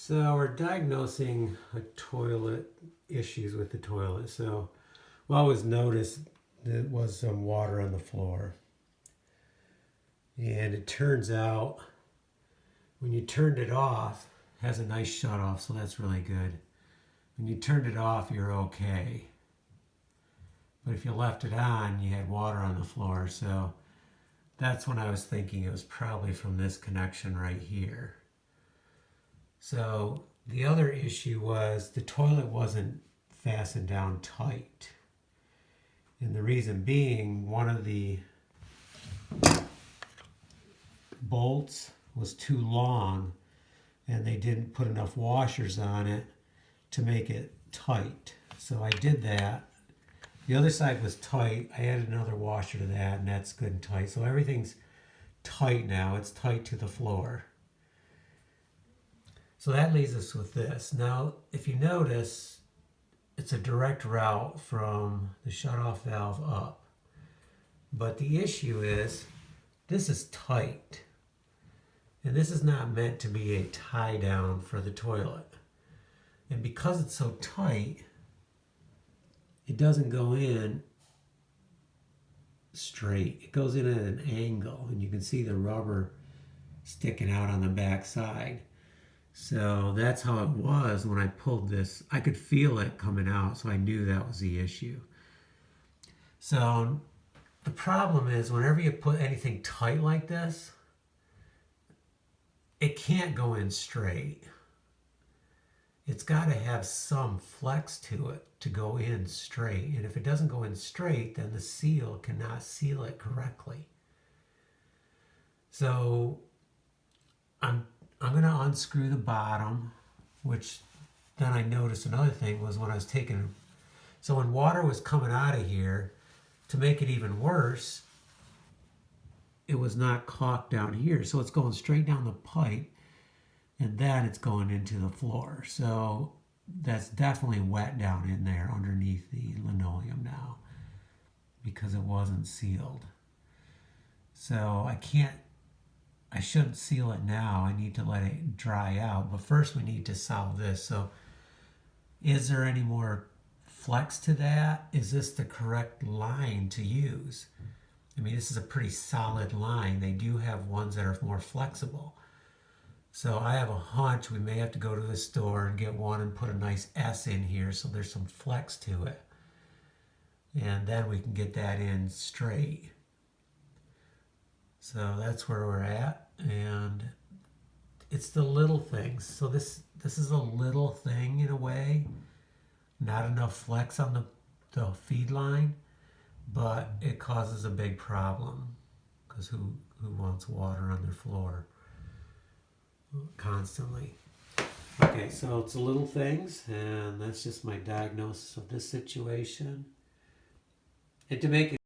So we're diagnosing a toilet issues with the toilet. So we always noticed there was some water on the floor. And it turns out when you turned it off, it has a nice shut off, so that's really good. When you turned it off, you're okay. But if you left it on, you had water on the floor. So that's when I was thinking it was probably from this connection right here. So the other issue was the toilet wasn't fastened down tight. And the reason being, one of the bolts was too long and they didn't put enough washers on it to make it tight. So I did that. The other side was tight. I added another washer to that, and that's good and tight. So everything's tight now. It's tight to the floor. So that leaves us with this. Now, if you notice, it's a direct route from the shutoff valve up. But the issue is, this is tight. And this is not meant to be a tie down for the toilet. And because it's so tight, it doesn't go in straight. It goes in at an angle, and you can see the rubber sticking out on the back side. So that's how it was when I pulled this. I could feel it coming out, so I knew that was the issue. So the problem is whenever you put anything tight like this, it can't go in straight. It's got to have some flex to it to go in straight. And if it doesn't go in straight, then the seal cannot seal it correctly. So I'm going to unscrew the bottom, which then I noticed another thing was when I was taking, so when water was coming out of here, to make it even worse, it was not caulked down here. So it's going straight down the pipe, and then it's going into the floor. So that's definitely wet down in there underneath the linoleum now because it wasn't sealed. So I shouldn't seal it now. I need to let it dry out. But first we need to solve this. So is there any more flex to that? Is this the correct line to use? I mean, this is a pretty solid line. They do have ones that are more flexible. So I have a hunch we may have to go to the store and get one and put a nice S in here so there's some flex to it. And then we can get that in straight. So that's where we're at. And it's the little things. So this is a little thing in a way. Not enough flex on the feed line, but it causes a big problem because who wants water on their floor constantly? Okay, so it's the little things, and that's just my diagnosis of this situation. And to make it